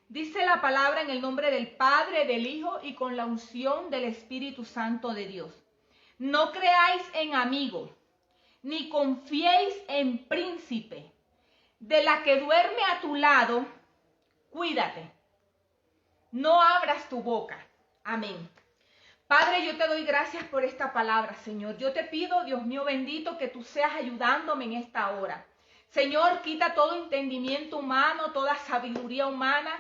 Dice la palabra en el nombre del Padre, del Hijo y con la unción del Espíritu Santo de Dios. No creáis en amigo, ni confiéis en príncipe. De la que duerme a tu lado, cuídate. No abras tu boca. Amén. Padre, yo te doy gracias por esta palabra, Señor. Yo te pido, Dios mío bendito, que tú seas ayudándome en esta hora. Señor, quita todo entendimiento humano, toda sabiduría humana.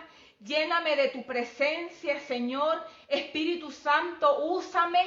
Lléname de tu presencia, Señor. Espíritu Santo, úsame,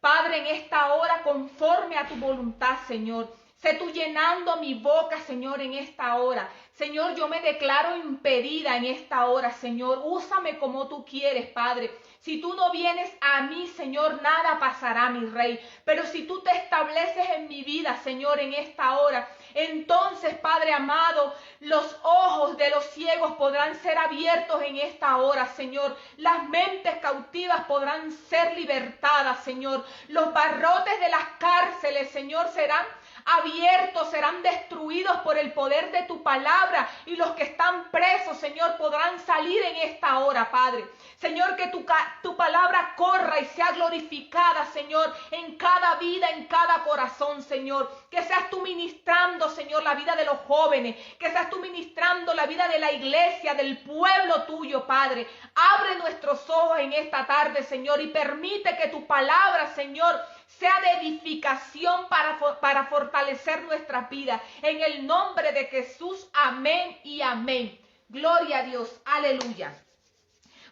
Padre, en esta hora conforme a tu voluntad, Señor. Sé tú llenando mi boca, Señor, en esta hora. Señor, yo me declaro impedida en esta hora, Señor. Úsame como tú quieres, Padre. Si tú no vienes a mí, Señor, nada pasará, mi Rey. Pero si tú te estableces en mi vida, Señor, en esta hora, entonces, Padre amado, los ojos de los ciegos podrán ser abiertos en esta hora, Señor. Las mentes cautivas podrán ser libertadas, Señor. Los barrotes de las cárceles, Señor, serán abiertos, serán destruidos por el poder de tu palabra, y los que están presos, Señor, podrán salir en esta hora, Padre. Señor, que tu palabra corra y sea glorificada, Señor, en cada vida, en cada corazón, Señor. Que seas tú ministrando, Señor, la vida de los jóvenes, que seas tú ministrando la vida de la iglesia, del pueblo tuyo, Padre. Abre nuestros ojos en esta tarde, Señor, y permite que tu palabra, Señor, sea de edificación para fortalecer nuestras vidas. En el nombre de Jesús, amén y amén. Gloria a Dios, aleluya.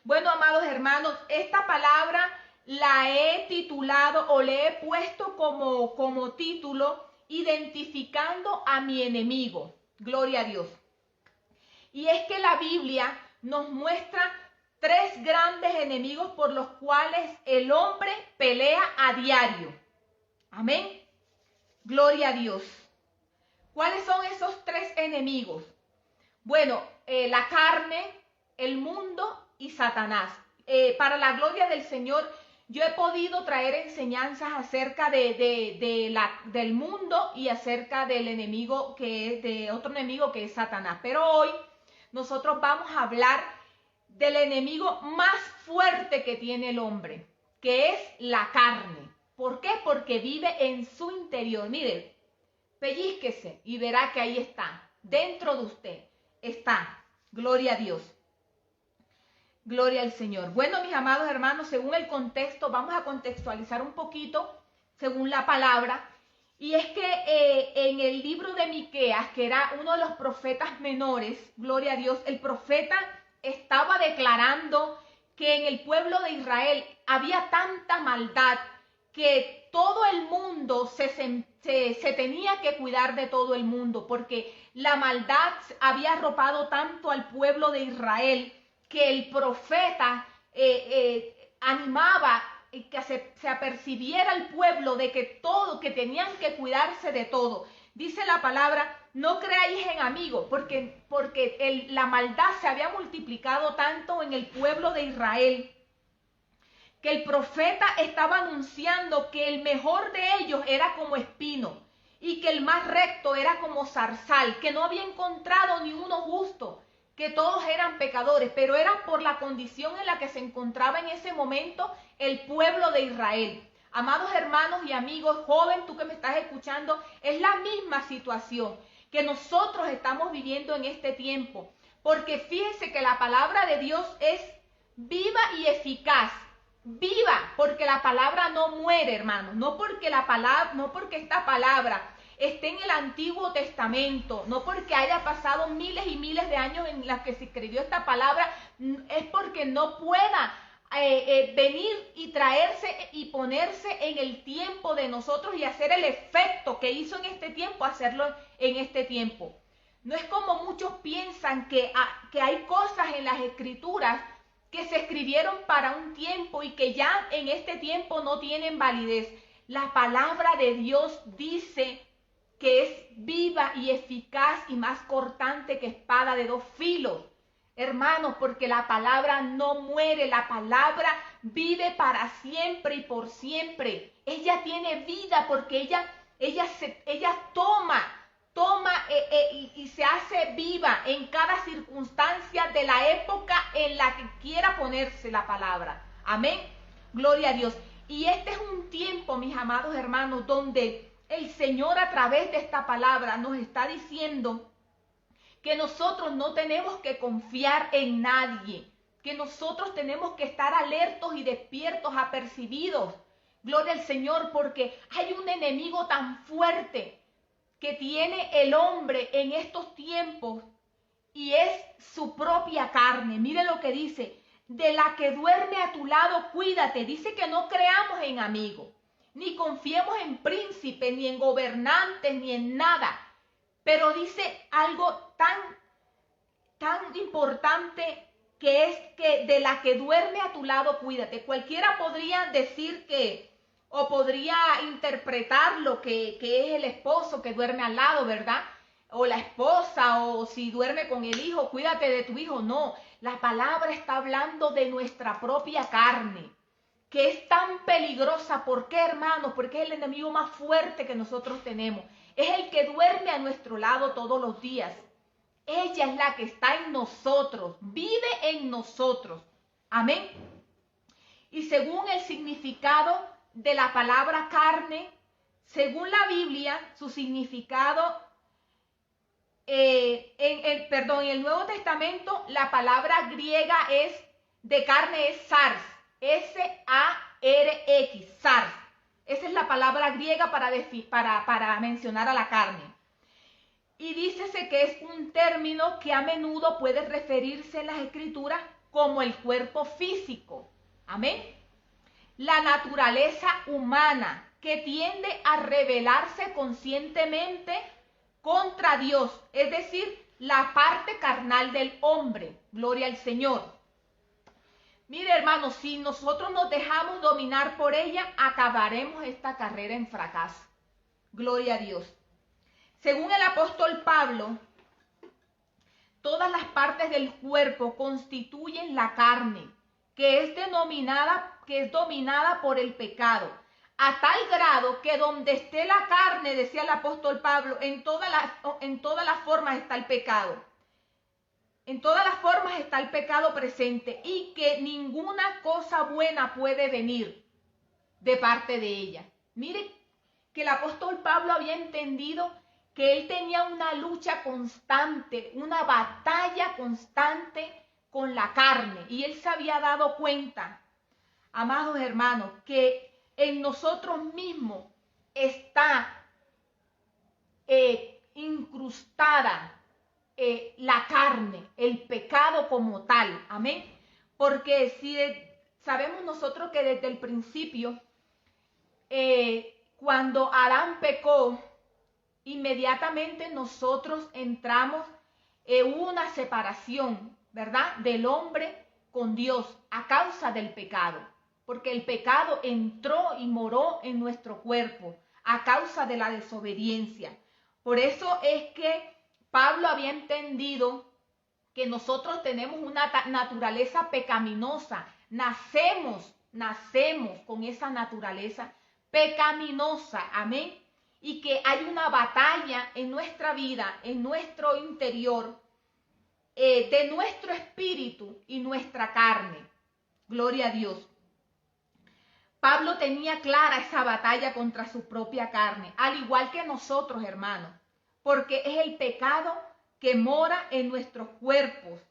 Bueno, amados hermanos, esta palabra la he titulado o le he puesto como título, identificando a mi enemigo. Gloria a Dios. Y es que la Biblia nos muestra tres grandes enemigos por los cuales el hombre pelea a diario. Amén. Gloria a Dios. ¿Cuáles son esos tres enemigos? Bueno, la carne, el mundo y Satanás. Para la gloria del Señor, yo he podido traer enseñanzas acerca del mundo y acerca del enemigo de otro enemigo que es Satanás. Pero hoy nosotros vamos a hablar del enemigo más fuerte que tiene el hombre, que es la carne. ¿Por qué? Porque vive en su interior. Mire, pellízquese y verá que ahí está. Dentro de usted está. Gloria a Dios. Gloria al Señor. Bueno, mis amados hermanos, según el contexto, vamos a contextualizar un poquito según la palabra. Y es que en el libro de Miqueas, que era uno de los profetas menores, gloria a Dios, el profeta estaba declarando que en el pueblo de Israel había tanta maldad que todo el mundo se tenía que cuidar de todo el mundo, porque la maldad había arropado tanto al pueblo de Israel que el profeta animaba que se apercibiera al pueblo de que tenían que cuidarse de todo. Dice la palabra, no creáis en amigos, porque la maldad se había multiplicado tanto en el pueblo de Israel, que el profeta estaba anunciando que el mejor de ellos era como espino, y que el más recto era como zarzal, que no había encontrado ni uno justo, que todos eran pecadores, pero era por la condición en la que se encontraba en ese momento el pueblo de Israel. Amados hermanos y amigos, joven, tú que me estás escuchando, es la misma situación que nosotros estamos viviendo en este tiempo, porque fíjense que la palabra de Dios es viva y eficaz. Viva, porque la palabra no muere, hermanos, no porque esta palabra esté en el Antiguo Testamento, no porque haya pasado miles y miles de años en los que se escribió esta palabra, es porque no pueda venir y traerse y ponerse en el tiempo de nosotros y hacer el efecto que hizo en este tiempo, hacerlo en este tiempo. No es como muchos piensan que hay cosas en las Escrituras que se escribieron para un tiempo y que ya en este tiempo no tienen validez. La palabra de Dios dice que es viva y eficaz y más cortante que espada de dos filos. Hermanos, porque la palabra no muere, la palabra vive para siempre y por siempre. Ella tiene vida porque ella toma y se hace viva en cada circunstancia de la época en la que quiera ponerse la palabra. Amén. Gloria a Dios. Y este es un tiempo, mis amados hermanos, donde el Señor a través de esta palabra nos está diciendo que nosotros no tenemos que confiar en nadie, que nosotros tenemos que estar alertos y despiertos, apercibidos. Gloria al Señor, porque hay un enemigo tan fuerte que tiene el hombre en estos tiempos y es su propia carne. Mire lo que dice: de la que duerme a tu lado, cuídate. Dice que no creamos en amigos, ni confiemos en príncipes, ni en gobernantes, ni en nada. Pero dice algo tan importante, que es que de la que duerme a tu lado, cuídate. Cualquiera podría decir o podría interpretar lo que es el esposo que duerme al lado, ¿verdad? O la esposa, o si duerme con el hijo, cuídate de tu hijo. No, la palabra está hablando de nuestra propia carne, que es tan peligrosa. ¿Por qué, hermanos? Porque es el enemigo más fuerte que nosotros tenemos. Es el que duerme a nuestro lado todos los días. Ella es la que está en nosotros, vive en nosotros. Amén. Y según el significado de la palabra carne, según la Biblia, su significado, en el Nuevo Testamento, la palabra griega de carne es sars, S-A-R-X, sars. Esa es la palabra griega para mencionar a la carne. Y dícese que es un término que a menudo puede referirse en las Escrituras como el cuerpo físico. Amén. La naturaleza humana que tiende a rebelarse conscientemente contra Dios, es decir, la parte carnal del hombre. Gloria al Señor. Mire, hermanos, si nosotros nos dejamos dominar por ella, acabaremos esta carrera en fracaso. Gloria a Dios. Según el apóstol Pablo, todas las partes del cuerpo constituyen la carne, que es dominada por el pecado, a tal grado que donde esté la carne, decía el apóstol Pablo, en todas las formas está el pecado. En todas las formas está el pecado presente, y que ninguna cosa buena puede venir de parte de ella. Mire que el apóstol Pablo había entendido que él tenía una lucha constante, una batalla constante con la carne. Y él se había dado cuenta, amados hermanos, que en nosotros mismos está incrustada la carne, el pecado como tal. Amén. Porque si sabemos nosotros que desde el principio, cuando Adán pecó, inmediatamente nosotros entramos en una separación, ¿verdad?, del hombre con Dios a causa del pecado, porque el pecado entró y moró en nuestro cuerpo a causa de la desobediencia. Por eso es que Pablo había entendido que nosotros tenemos una naturaleza pecaminosa, nacemos con esa naturaleza pecaminosa, amén. Y que hay una batalla en nuestra vida, en nuestro interior, de nuestro espíritu y nuestra carne. Gloria a Dios. Pablo tenía clara esa batalla contra su propia carne, al igual que nosotros, hermanos, porque es el pecado que mora en nuestros cuerpos.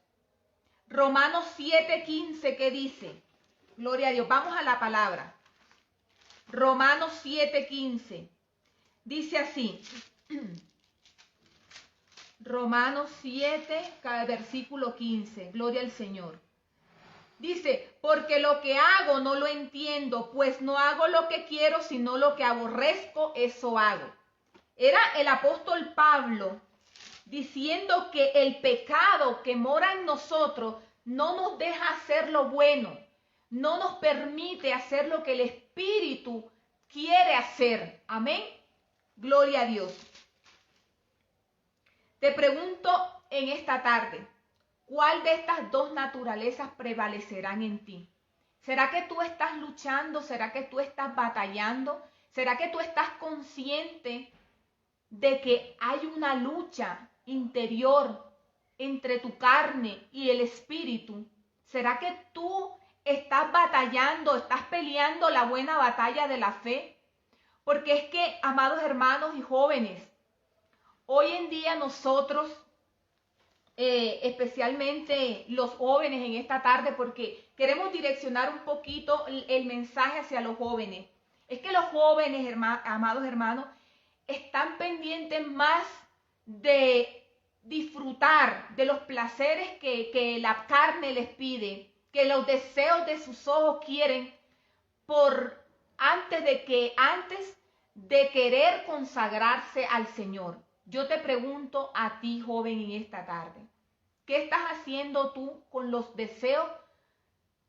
Romanos 7:15, ¿qué dice? Gloria a Dios. Vamos a la palabra. Romanos 7:15. Dice así, Romanos 7, versículo 15, gloria al Señor. Dice, porque lo que hago no lo entiendo, pues no hago lo que quiero, sino lo que aborrezco, eso hago. Era el apóstol Pablo diciendo que el pecado que mora en nosotros no nos deja hacer lo bueno, no nos permite hacer lo que el Espíritu quiere hacer. Amén. Gloria a Dios. Te pregunto en esta tarde, ¿cuál de estas dos naturalezas prevalecerán en ti? ¿Será que tú estás luchando? ¿Será que tú estás batallando? ¿Será que tú estás consciente de que hay una lucha interior entre tu carne y el espíritu? ¿Será que tú estás batallando, estás peleando la buena batalla de la fe? Porque es que, amados hermanos y jóvenes, hoy en día nosotros, especialmente los jóvenes en esta tarde, porque queremos direccionar un poquito el mensaje hacia los jóvenes. Es que los jóvenes, amados hermanos, están pendientes más de disfrutar de los placeres que la carne les pide, que los deseos de sus ojos quieren, antes de querer consagrarse al Señor. Yo te pregunto a ti, joven, en esta tarde, ¿qué estás haciendo tú con los deseos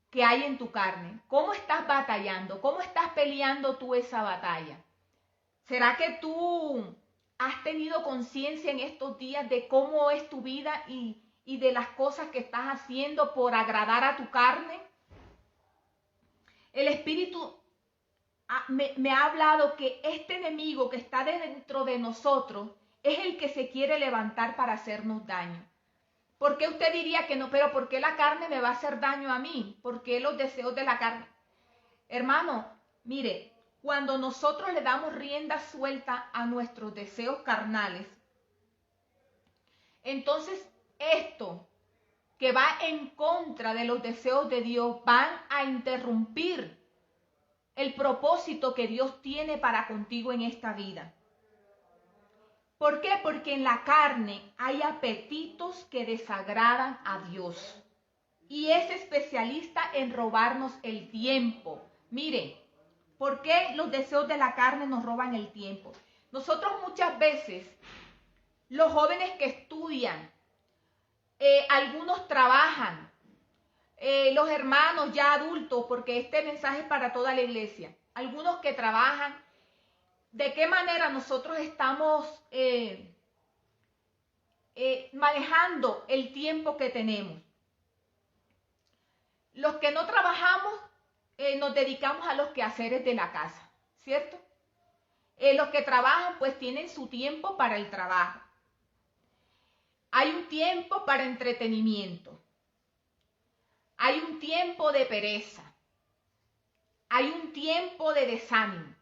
que hay en tu carne? ¿Cómo estás batallando? ¿Cómo estás peleando tú esa batalla? ¿Será que tú has tenido conciencia en estos días de cómo es tu vida y de las cosas que estás haciendo por agradar a tu carne? El Espíritu me ha hablado que este enemigo que está dentro de nosotros es el que se quiere levantar para hacernos daño. ¿Por qué usted diría que no? Pero ¿por qué la carne me va a hacer daño a mí? ¿Por qué los deseos de la carne? Hermano, mire, cuando nosotros le damos rienda suelta a nuestros deseos carnales, entonces esto que va en contra de los deseos de Dios van a interrumpir el propósito que Dios tiene para contigo en esta vida. ¿Por qué? Porque en la carne hay apetitos que desagradan a Dios y es especialista en robarnos el tiempo. Mire, ¿por qué los deseos de la carne nos roban el tiempo? Nosotros muchas veces, los jóvenes que estudian, algunos trabajan, los hermanos ya adultos, porque este mensaje es para toda la iglesia, algunos que trabajan, ¿de qué manera nosotros estamos manejando el tiempo que tenemos? Los que no trabajamos nos dedicamos a los quehaceres de la casa, ¿cierto? Los que trabajan pues tienen su tiempo para el trabajo. Hay un tiempo para entretenimiento. Hay un tiempo de pereza. Hay un tiempo de desánimo.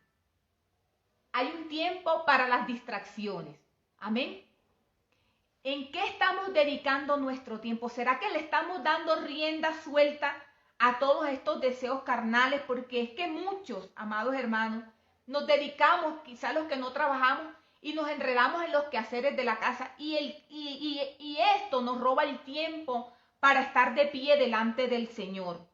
Hay un tiempo para las distracciones. Amén. ¿En qué estamos dedicando nuestro tiempo? ¿Será que le estamos dando rienda suelta a todos estos deseos carnales? Porque es que muchos, amados hermanos, nos dedicamos, quizás los que no trabajamos, y nos enredamos en los quehaceres de la casa. Y esto nos roba el tiempo para estar de pie delante del Señor.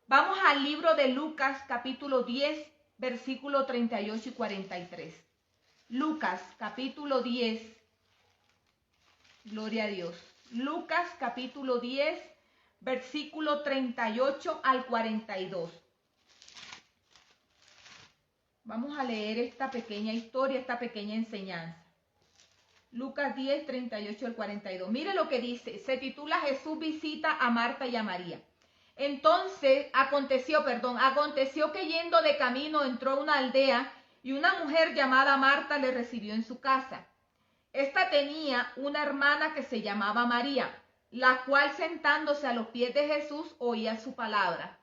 Vamos al libro de Lucas, capítulo 10, versículo 38 y 43. Lucas, capítulo 10. Gloria a Dios. Lucas, capítulo 10, versículo 38 al 42. Vamos a leer esta pequeña historia, esta pequeña enseñanza. Lucas 10, 38 al 42. Mire lo que dice. Se titula Jesús visita a Marta y a María. Entonces aconteció que yendo de camino entró a una aldea y una mujer llamada Marta le recibió en su casa. Esta tenía una hermana que se llamaba María, la cual sentándose a los pies de Jesús oía su palabra.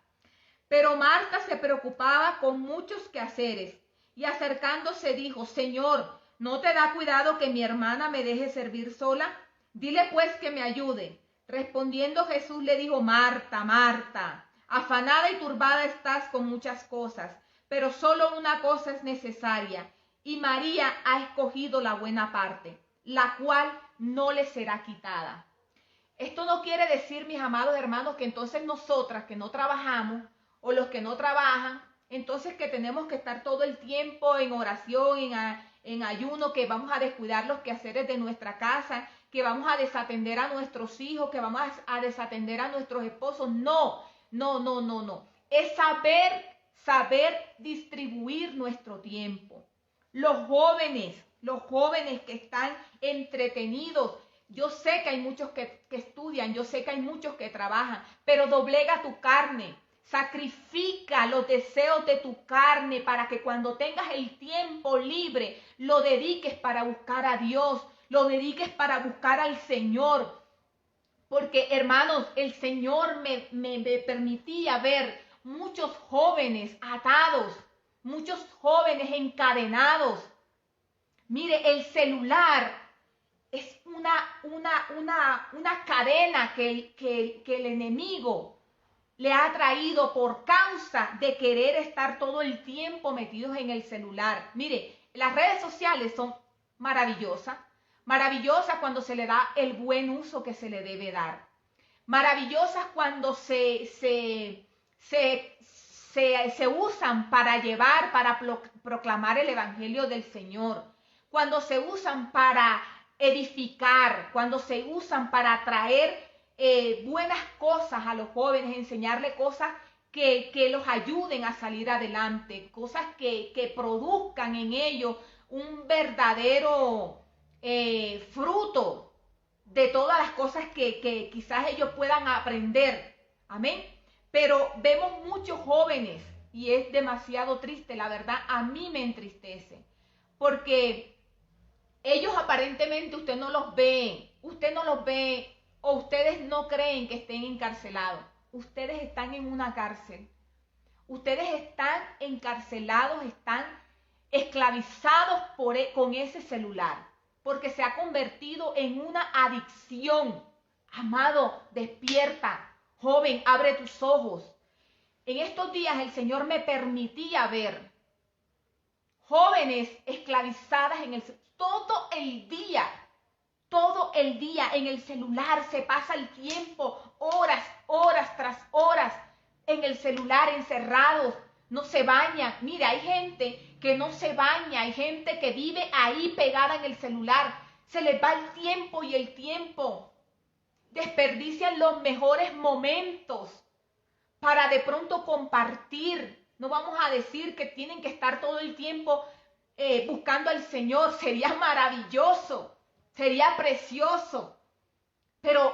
Pero Marta se preocupaba con muchos quehaceres y acercándose dijo: Señor, ¿no te da cuidado que mi hermana me deje servir sola? Dile pues que me ayude. Respondiendo Jesús le dijo: Marta, Marta, afanada y turbada estás con muchas cosas, pero solo una cosa es necesaria, y María ha escogido la buena parte, la cual no le será quitada. Esto no quiere decir, mis amados hermanos, que entonces nosotras que no trabajamos, o los que no trabajan, entonces que tenemos que estar todo el tiempo en oración, en ayuno, que vamos a descuidar los quehaceres de nuestra casa, que vamos a desatender a nuestros hijos, que vamos a desatender a nuestros esposos. No. Es saber distribuir nuestro tiempo. Los jóvenes que están entretenidos, yo sé que hay muchos que estudian, yo sé que hay muchos que trabajan, pero doblega tu carne. Sacrifica los deseos de tu carne para que cuando tengas el tiempo libre lo dediques para buscar a Dios, lo dediques para buscar al Señor. Porque, hermanos, el Señor me permitía ver muchos jóvenes atados, muchos jóvenes encadenados. Mire, el celular es una cadena que el enemigo le ha traído por causa de querer estar todo el tiempo metidos en el celular. Mire, las redes sociales son maravillosas, maravillosas cuando se le da el buen uso que se le debe dar, maravillosas cuando se usan para llevar, para proclamar el evangelio del Señor, cuando se usan para edificar, cuando se usan para traer buenas cosas a los jóvenes, enseñarles cosas que los ayuden a salir adelante, cosas que produzcan en ellos un verdadero fruto de todas las cosas que quizás ellos puedan aprender. Amén. Pero vemos muchos jóvenes y es demasiado triste, la verdad, a mí me entristece, porque ellos aparentemente usted no los ve o ustedes no creen que estén encarcelados. Ustedes están en una cárcel. Ustedes están encarcelados, están esclavizados con ese celular, porque se ha convertido en una adicción. Amado, despierta. Joven, abre tus ojos. En estos días el Señor me permitía ver jóvenes esclavizadas en todo el día en el celular. Se pasa el tiempo, horas tras horas en el celular, encerrados, no se bañan. Mira, hay gente que no se baña, hay gente que vive ahí pegada en el celular. Se les va el tiempo y el tiempo. Desperdician los mejores momentos para de pronto compartir. No vamos a decir que tienen que estar todo el tiempo buscando al Señor. Sería maravilloso, sería precioso, pero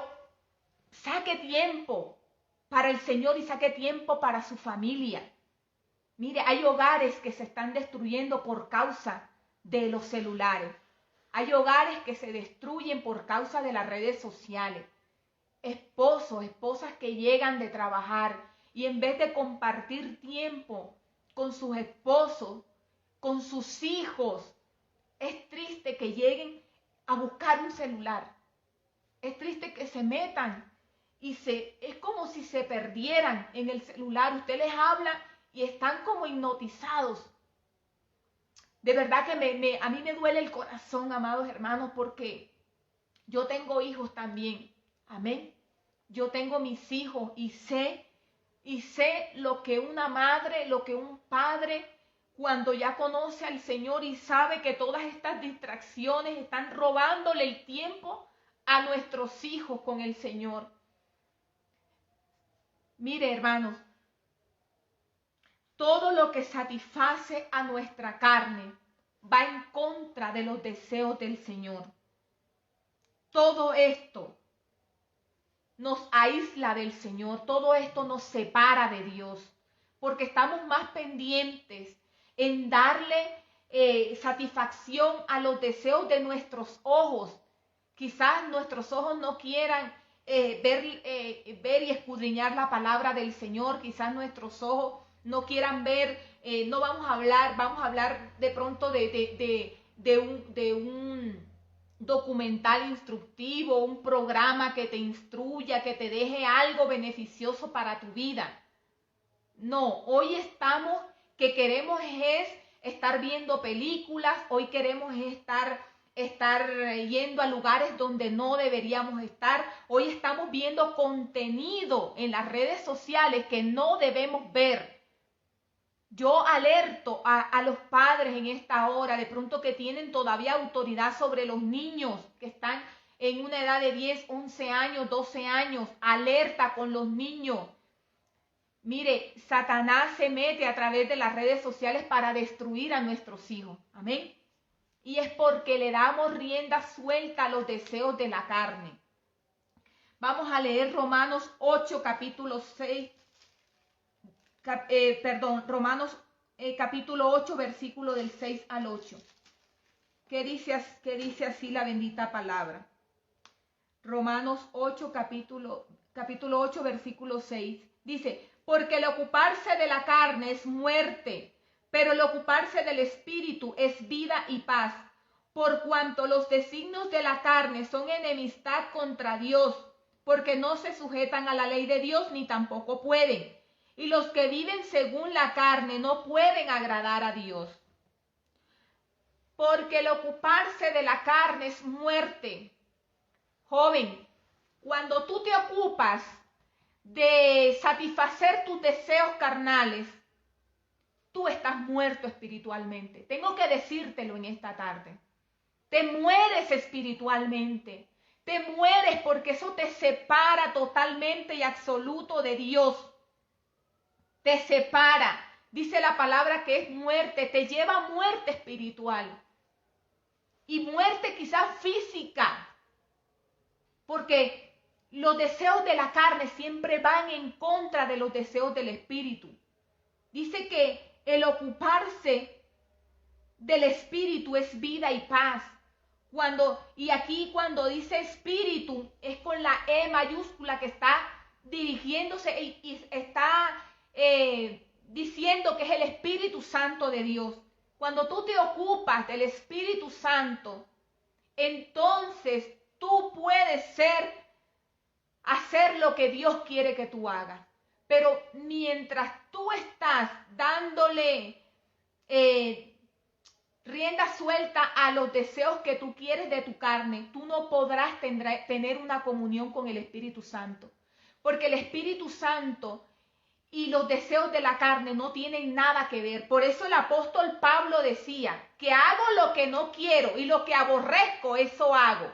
saque tiempo para el Señor y saque tiempo para su familia. Mire, hay hogares que se están destruyendo por causa de los celulares. Hay hogares que se destruyen por causa de las redes sociales. Esposos, esposas que llegan de trabajar y en vez de compartir tiempo con sus esposos, con sus hijos, es triste que lleguen a buscar un celular. Es triste que se metan y es como si se perdieran en el celular. Usted les habla y están como hipnotizados. De verdad que a mí me duele el corazón, amados hermanos, porque yo tengo hijos también. Amén. Yo tengo mis hijos y sé lo que una madre, lo que un padre, cuando ya conoce al Señor y sabe que todas estas distracciones están robándole el tiempo a nuestros hijos con el Señor. Mire, hermanos, todo lo que satisface a nuestra carne va en contra de los deseos del Señor. Todo esto nos aísla del Señor, todo esto nos separa de Dios, porque estamos más pendientes en darle satisfacción a los deseos de nuestros ojos. Quizás nuestros ojos no quieran ver y escudriñar la palabra del Señor, quizás nuestros ojos no quieran ver, no vamos a hablar de pronto de un documental instructivo, un programa que te instruya, que te deje algo beneficioso para tu vida. No, hoy estamos que queremos es estar viendo películas, hoy queremos estar yendo a lugares donde no deberíamos estar, hoy estamos viendo contenido en las redes sociales que no debemos ver. Yo alerto a los padres en esta hora, de pronto que tienen todavía autoridad sobre los niños que están en una edad de 10, 11 años, 12 años, alerta con los niños. Mire, Satanás se mete a través de las redes sociales para destruir a nuestros hijos. Amén. Y es porque le damos rienda suelta a los deseos de la carne. Vamos a leer Romanos 8, capítulo 6. Romanos capítulo 8, versículo del 6 al 8. ¿Qué dice así la bendita palabra? Romanos 8, capítulo 8, versículo 6. Dice, porque el ocuparse de la carne es muerte, pero el ocuparse del espíritu es vida y paz. Por cuanto los designios de la carne son enemistad contra Dios, porque no se sujetan a la ley de Dios ni tampoco pueden. Y los que viven según la carne no pueden agradar a Dios. Porque el ocuparse de la carne es muerte. Joven, cuando tú te ocupas de satisfacer tus deseos carnales, tú estás muerto espiritualmente. Tengo que decírtelo en esta tarde. Te mueres espiritualmente. Te mueres porque eso te separa totalmente y absoluto de Dios. Te separa. Dice la palabra que es muerte. Te lleva a muerte espiritual. Y muerte quizás física. Porque los deseos de la carne siempre van en contra de los deseos del espíritu. Dice que el ocuparse del espíritu es vida y paz. Y aquí cuando dice espíritu es con la E mayúscula que está dirigiéndose y está diciendo que es el Espíritu Santo de Dios. Cuando tú te ocupas del Espíritu Santo, entonces tú puedes hacer lo que Dios quiere que tú hagas. Pero mientras tú estás dándole rienda suelta a los deseos que tú quieres de tu carne, tú no podrás tener una comunión con el Espíritu Santo. Porque el Espíritu Santo y los deseos de la carne no tienen nada que ver. Por eso el apóstol Pablo decía que hago lo que no quiero y lo que aborrezco, eso hago.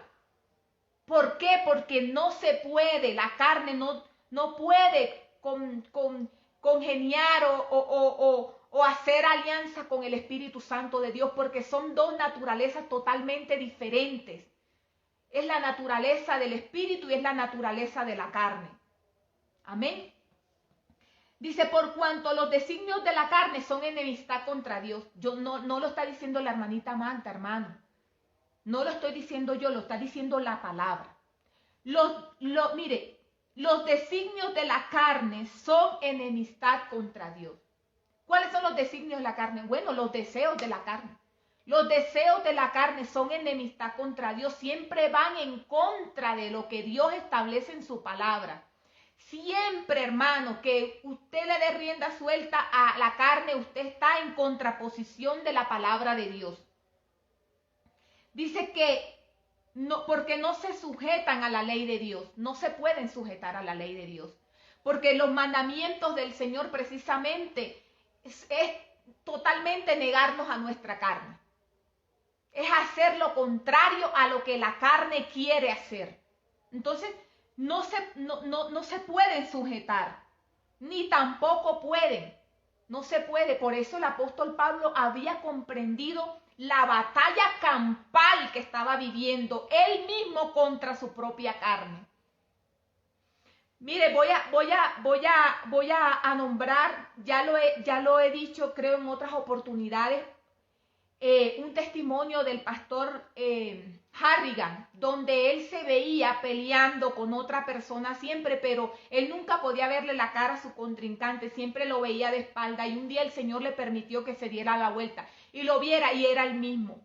¿Por qué? Porque no se puede, la carne no puede congeniar o hacer alianza con el Espíritu Santo de Dios, porque son dos naturalezas totalmente diferentes. Es la naturaleza del Espíritu y es la naturaleza de la carne. Amén. Dice, por cuanto los designios de la carne son enemistad contra Dios. No lo está diciendo la hermanita Magda, hermano. No lo estoy diciendo yo, lo está diciendo la palabra. Mire, los designios de la carne son enemistad contra Dios. ¿Cuáles son los designios de la carne? Bueno, los deseos de la carne. Los deseos de la carne son enemistad contra Dios. Siempre van en contra de lo que Dios establece en su palabra. Siempre, hermano, que usted le dé rienda suelta a la carne, usted está en contraposición de la palabra de Dios. Dice que no, porque no se sujetan a la ley de Dios, no se pueden sujetar a la ley de Dios, porque los mandamientos del Señor precisamente es totalmente negarnos a nuestra carne, es hacer lo contrario a lo que la carne quiere hacer. Entonces no se pueden sujetar, ni tampoco pueden, no se puede. Por eso el apóstol Pablo había comprendido la batalla campal que estaba viviendo él mismo contra su propia carne. Mire, voy a nombrar, ya lo he dicho creo en otras oportunidades, un testimonio del pastor Harrigan, donde él se veía peleando con otra persona siempre, pero él nunca podía verle la cara a su contrincante, siempre lo veía de espalda, y un día el Señor le permitió que se diera la vuelta y lo viera y era el mismo.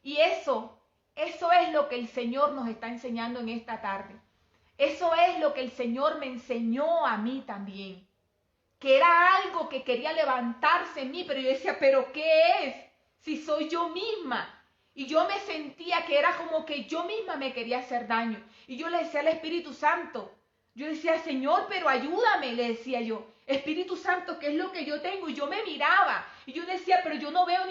Y eso es lo que el Señor nos está enseñando en esta tarde. Eso es lo que el Señor me enseñó a mí también, que era algo que quería levantarse en mí, pero yo decía, ¿pero qué es? Si soy yo misma. Y yo me sentía que era como que yo misma me quería hacer daño. Y yo le decía al Espíritu Santo, yo decía, Señor, pero ayúdame, le decía yo. Espíritu Santo, ¿qué es lo que yo tengo? Y yo me miraba. Y yo decía, pero yo no veo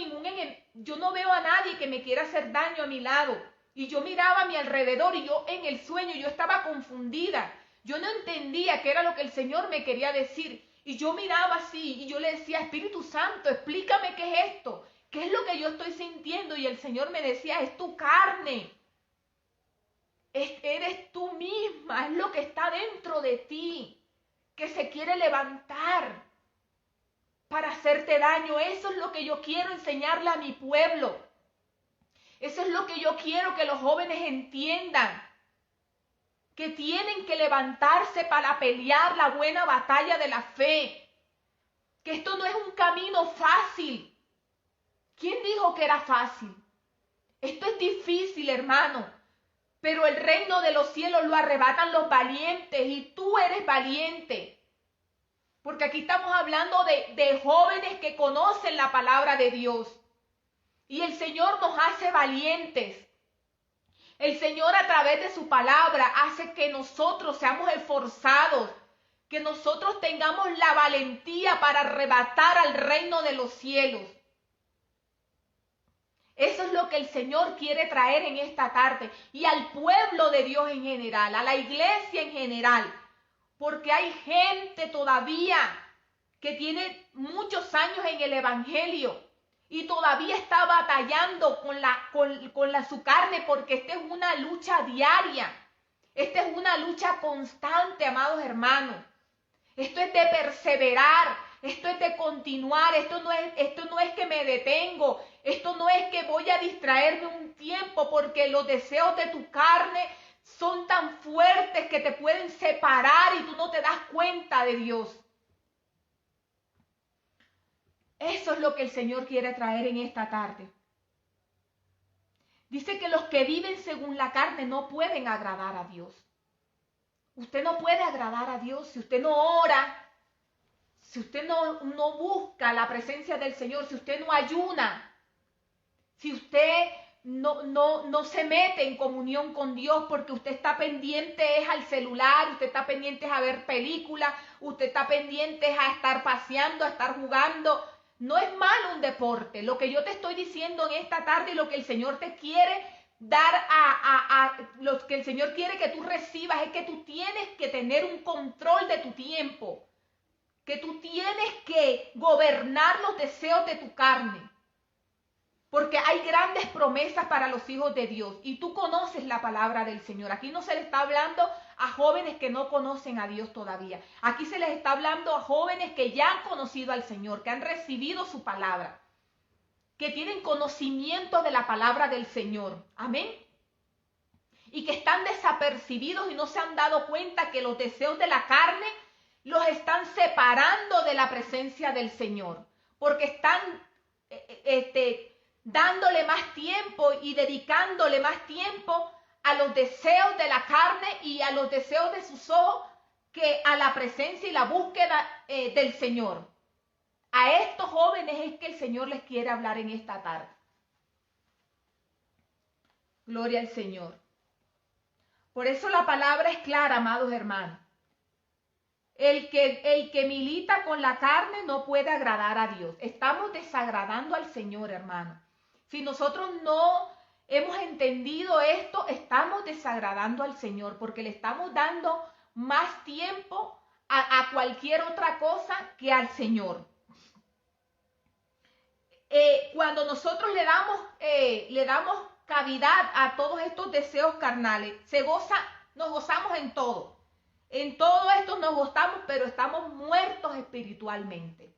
yo no veo a nadie que me quiera hacer daño a mi lado. Y yo miraba a mi alrededor y yo en el sueño, yo estaba confundida. Yo no entendía qué era lo que el Señor me quería decir. Y yo miraba así y yo le decía, Espíritu Santo, explícame qué es esto. ¿Qué es lo que yo estoy sintiendo? Y el Señor me decía, es tu carne. Eres tú misma, es lo que está dentro de ti, que se quiere levantar para hacerte daño. Eso es lo que yo quiero enseñarle a mi pueblo. Eso es lo que yo quiero que los jóvenes entiendan. que tienen que levantarse para pelear la buena batalla de la fe, que esto no es un camino fácil. ¿Quién dijo que era fácil? Esto es difícil, hermano, pero el reino de los cielos lo arrebatan los valientes y tú eres valiente. Porque aquí estamos hablando de jóvenes que conocen la palabra de Dios. Y el Señor nos hace valientes. El Señor a través de su palabra hace que nosotros seamos esforzados, que nosotros tengamos la valentía para arrebatar al reino de los cielos. Eso es lo que el Señor quiere traer en esta tarde y al pueblo de Dios en general, a la iglesia en general. Porque hay gente todavía que tiene muchos años en el evangelio y todavía está batallando con su carne, porque esta es una lucha diaria. Esta es una lucha constante, amados hermanos. Esto es de perseverar, esto es de continuar, esto no es que me detengo, esto no es que voy a distraerme un tiempo, porque los deseos de tu carne son tan fuertes que te pueden separar y tú no te das cuenta de Dios. Eso es lo que el Señor quiere traer en esta tarde. Dice que los que viven según la carne no pueden agradar a Dios. Usted no puede agradar a Dios si usted no ora, si usted no busca la presencia del Señor, si usted no ayuna, si usted no se mete en comunión con Dios, porque usted está pendiente es al celular, usted está pendiente es a ver películas, usted está pendiente es a estar paseando, a estar jugando. No es malo un deporte. Lo que yo te estoy diciendo en esta tarde y lo que el Señor te quiere dar lo que el Señor quiere que tú recibas es que tú tienes que tener un control de tu tiempo, que tú tienes que gobernar los deseos de tu carne. Porque hay grandes promesas para los hijos de Dios y tú conoces la palabra del Señor. Aquí no se le está hablando a jóvenes que no conocen a Dios todavía. Aquí se les está hablando a jóvenes que ya han conocido al Señor, que han recibido su palabra, que tienen conocimiento de la palabra del Señor. Amén. Y que están desapercibidos y no se han dado cuenta que los deseos de la carne los están separando de la presencia del Señor. Porque están dándole más tiempo y dedicándole más tiempo a los deseos de la carne y a los deseos de sus ojos que a la presencia y la búsqueda del Señor. A estos jóvenes es que el Señor les quiere hablar en esta tarde. Gloria al Señor. Por eso la palabra es clara, amados hermanos. El que milita con la carne no puede agradar a Dios. Estamos desagradando al Señor, hermano. Si nosotros no hemos entendido esto, estamos desagradando al Señor porque le estamos dando más tiempo a cualquier otra cosa que al Señor. Cuando nosotros le damos cavidad a todos estos deseos carnales, nos gozamos en todo. En todo esto nos gozamos, pero estamos muertos espiritualmente.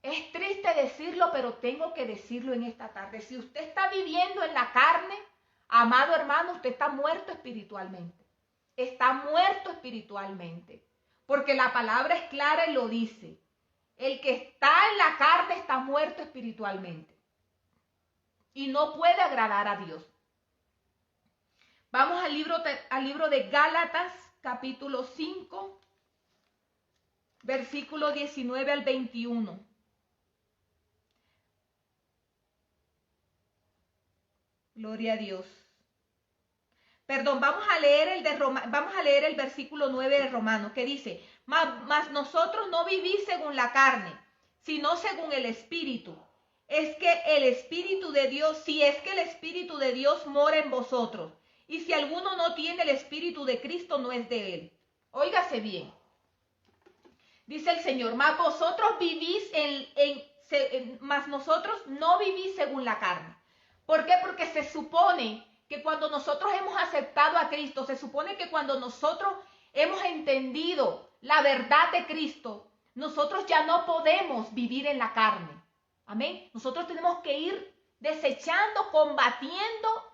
Es triste decirlo, pero tengo que decirlo en esta tarde. Si usted está viviendo en la carne, amado hermano, usted está muerto espiritualmente. Está muerto espiritualmente. Porque la palabra es clara y lo dice. El que está en la carne está muerto espiritualmente. Y no puede agradar a Dios. Vamos al libro de Gálatas, capítulo 5, versículo 19 al 21. Gloria a Dios. Perdón, vamos a leer el versículo 9 de Romanos, que dice: mas nosotros no vivís según la carne, sino según el Espíritu. Es que el Espíritu de Dios, si es que el Espíritu de Dios mora en vosotros. Y si alguno no tiene el Espíritu de Cristo, no es de él. Óigase bien. Dice el Señor: mas vosotros vivís mas nosotros no vivís según la carne. ¿Por qué? Porque se supone que cuando nosotros hemos aceptado a Cristo, se supone que cuando nosotros hemos entendido la verdad de Cristo, nosotros ya no podemos vivir en la carne. Amén. Nosotros tenemos que ir desechando, combatiendo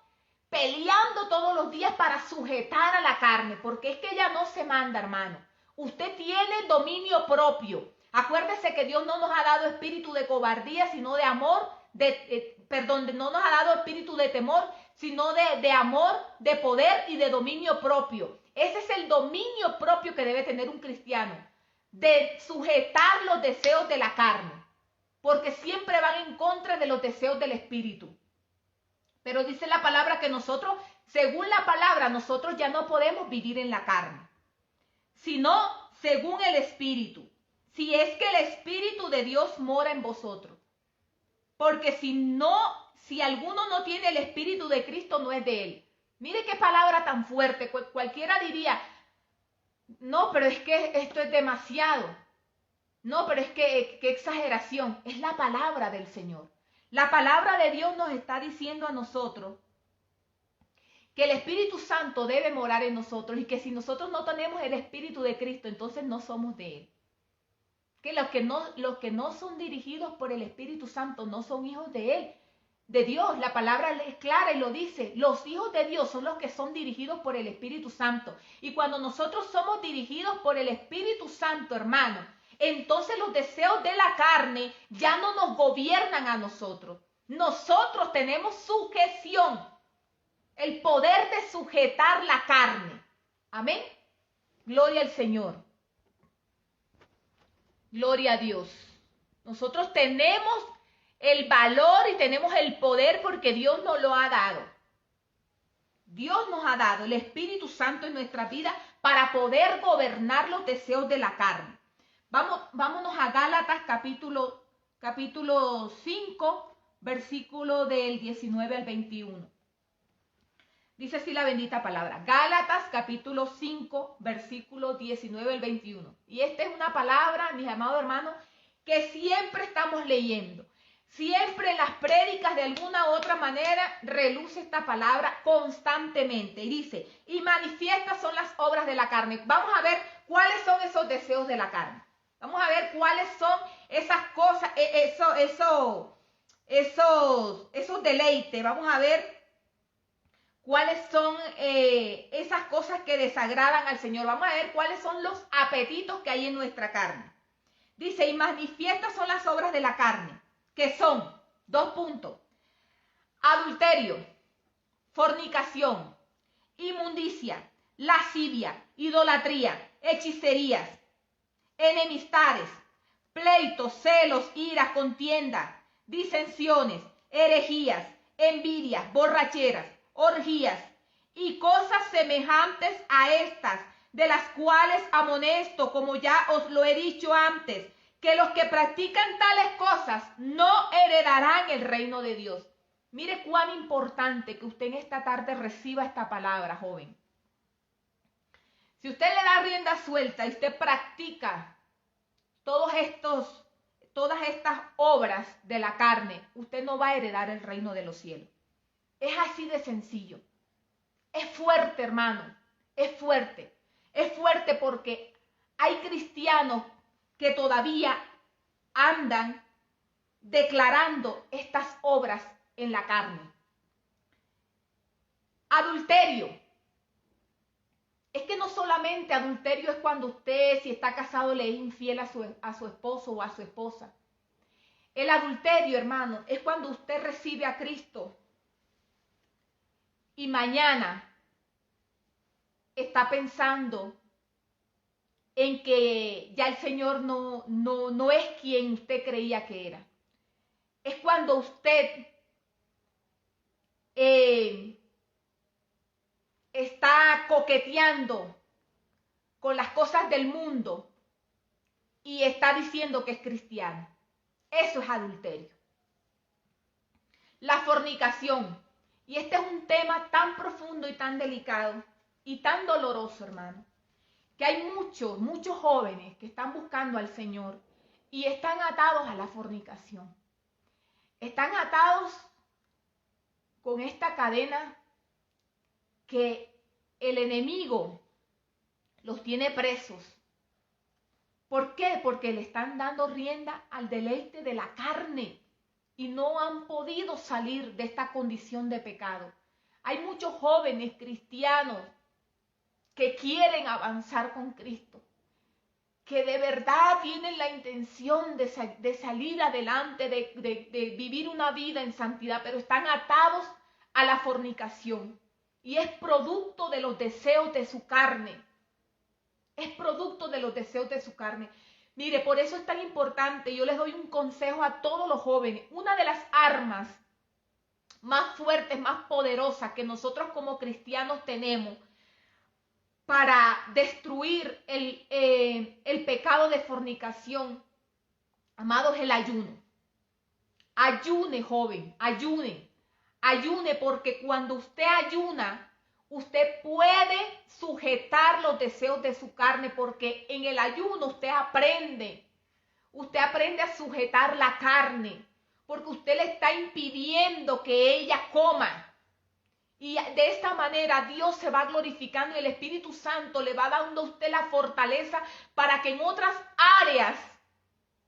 peleando todos los días para sujetar a la carne, porque es que ella no se manda, hermano. Usted tiene dominio propio. Acuérdese que Dios no nos ha dado espíritu de cobardía, sino de amor, no nos ha dado espíritu de temor, sino de amor, de poder y de dominio propio. Ese es el dominio propio que debe tener un cristiano, de sujetar los deseos de la carne, porque siempre van en contra de los deseos del espíritu. Pero dice la palabra que nosotros, según la palabra, nosotros ya no podemos vivir en la carne, sino según el espíritu. Si es que el espíritu de Dios mora en vosotros. Porque si alguno no tiene el espíritu de Cristo, no es de él. Mire qué palabra tan fuerte. Cualquiera diría, no, pero es que esto es demasiado. No, pero es que qué exageración. Es la palabra del Señor. La palabra de Dios nos está diciendo a nosotros que el Espíritu Santo debe morar en nosotros y que si nosotros no tenemos el Espíritu de Cristo, entonces no somos de Él. Que los que no son dirigidos por el Espíritu Santo no son hijos de Él, de Dios. La palabra es clara y lo dice. Los hijos de Dios son los que son dirigidos por el Espíritu Santo. Y cuando nosotros somos dirigidos por el Espíritu Santo, hermano, entonces los deseos de la carne ya no nos gobiernan a nosotros. Nosotros tenemos sujeción, el poder de sujetar la carne. Amén. Gloria al Señor. Gloria a Dios. Nosotros tenemos el valor y tenemos el poder porque Dios nos lo ha dado. Dios nos ha dado el Espíritu Santo en nuestra vida para poder gobernar los deseos de la carne. Vámonos a Gálatas capítulo 5, versículo del 19 al 21. Dice así la bendita palabra. Gálatas capítulo 5, versículo 19 al 21. Y esta es una palabra, mis amados hermanos, que siempre estamos leyendo. Siempre en las prédicas de alguna u otra manera reluce esta palabra constantemente. Y dice, y manifiestas son las obras de la carne. Vamos a ver cuáles son esos deseos de la carne. Vamos a ver cuáles son esas cosas, esos deleites. Vamos a ver cuáles son esas cosas que desagradan al Señor. Vamos a ver cuáles son los apetitos que hay en nuestra carne. Dice, y manifiestas son las obras de la carne, que son, 2 puntos, adulterio, fornicación, inmundicia, lascivia, idolatría, hechicerías, enemistades, pleitos, celos, iras, contiendas, disensiones, herejías, envidias, borracheras, orgías y cosas semejantes a estas, de las cuales amonesto, como ya os lo he dicho antes, que los que practican tales cosas no heredarán el reino de Dios. Mire cuán importante que usted en esta tarde reciba esta palabra, joven. Si usted le da rienda suelta y usted practica todas estas obras de la carne, usted no va a heredar el reino de los cielos. Es así de sencillo. Es fuerte, hermano. Es fuerte. Es fuerte porque hay cristianos que todavía andan declarando estas obras en la carne. Adulterio. Es que no solamente adulterio es cuando usted, si está casado, le es infiel a su esposo o a su esposa. El adulterio, hermano, es cuando usted recibe a Cristo y mañana está pensando en que ya el Señor no es quien usted creía que era. Es cuando usted está coqueteando con las cosas del mundo y está diciendo que es cristiano. Eso es adulterio. La fornicación. Y este es un tema tan profundo y tan delicado y tan doloroso, hermano, que hay muchos jóvenes que están buscando al Señor y están atados a la fornicación. Están atados con esta cadena que el enemigo los tiene presos. ¿Por qué? Porque le están dando rienda al deleite de la carne y no han podido salir de esta condición de pecado. Hay muchos jóvenes cristianos que quieren avanzar con Cristo, que de verdad tienen la intención de salir adelante, de vivir una vida en santidad, pero están atados a la fornicación. Y es producto de los deseos de su carne. Es producto de los deseos de su carne. Mire, por eso es tan importante, yo les doy un consejo a todos los jóvenes. Una de las armas más fuertes, más poderosas que nosotros como cristianos tenemos para destruir el pecado de fornicación, amados, el ayuno. Ayune, joven, ayune. Ayune, porque cuando usted ayuna, usted puede sujetar los deseos de su carne, porque en el ayuno usted aprende a sujetar la carne, porque usted le está impidiendo que ella coma. Y de esta manera Dios se va glorificando y el Espíritu Santo le va dando a usted la fortaleza para que en otras áreas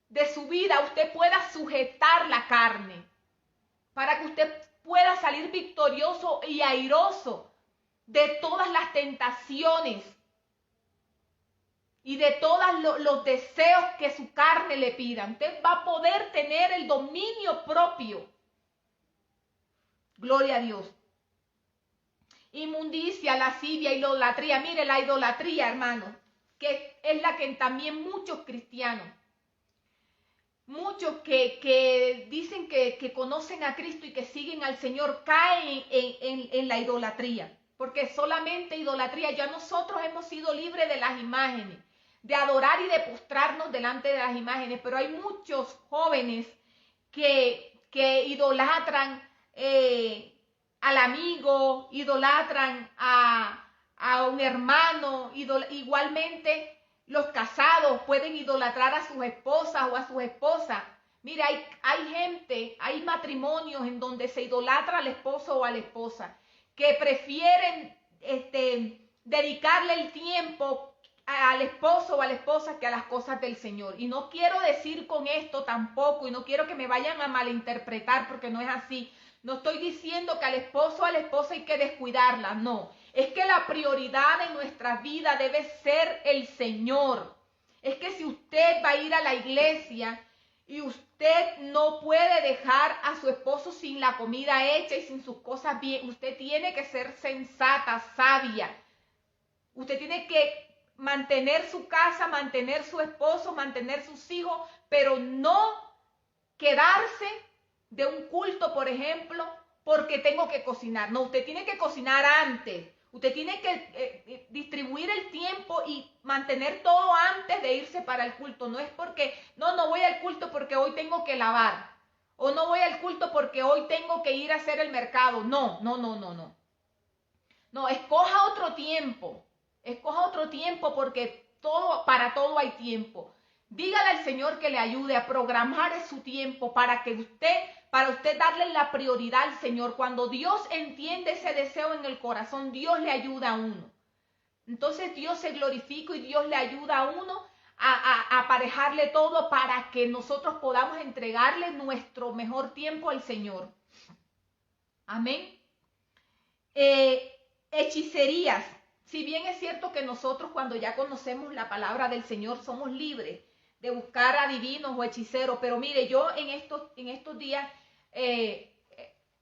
de su vida usted pueda sujetar la carne, para que usted pueda salir victorioso y airoso de todas las tentaciones y de todos los deseos que su carne le pida. Usted va a poder tener el dominio propio. Gloria a Dios. Inmundicia, lascivia, idolatría. Mire, la idolatría, hermano, que es la que también muchos cristianos, muchos que dicen que conocen a Cristo y que siguen al Señor, caen en la idolatría. Porque solamente idolatría, ya nosotros hemos sido libres de las imágenes, de adorar y de postrarnos delante de las imágenes, pero hay muchos jóvenes que idolatran al amigo, idolatran a un hermano, igualmente los casados pueden idolatrar a sus esposas o a sus esposas. Mira, hay gente, hay matrimonios en donde se idolatra al esposo o a la esposa, que prefieren dedicarle el tiempo al esposo o a la esposa que a las cosas del Señor. Y no quiero decir con esto tampoco, y no quiero que me vayan a malinterpretar, porque no es así. No estoy diciendo que al esposo o a la esposa hay que descuidarla, no. Es que la prioridad de nuestra vida debe ser el Señor. Es que si usted va a ir a la iglesia y usted no puede dejar a su esposo sin la comida hecha y sin sus cosas bien, usted tiene que ser sensata, sabia. Usted tiene que mantener su casa, mantener su esposo, mantener sus hijos, pero no quedarse de un culto, por ejemplo, porque tengo que cocinar. No, usted tiene que cocinar antes. Usted tiene que distribuir el tiempo y mantener todo antes de irse para el culto. No es porque, no voy al culto porque hoy tengo que lavar. O no voy al culto porque hoy tengo que ir a hacer el mercado. No. No, escoja otro tiempo. Escoja otro tiempo porque para todo hay tiempo. Dígale al Señor que le ayude a programar su tiempo para usted darle la prioridad al Señor. Cuando Dios entiende ese deseo en el corazón, Dios le ayuda a uno. Entonces Dios se glorifica y Dios le ayuda a uno a aparejarle todo para que nosotros podamos entregarle nuestro mejor tiempo al Señor. Amén. Hechicerías. Si bien es cierto que nosotros cuando ya conocemos la palabra del Señor somos libres de buscar adivinos o hechiceros, pero mire, yo en estos días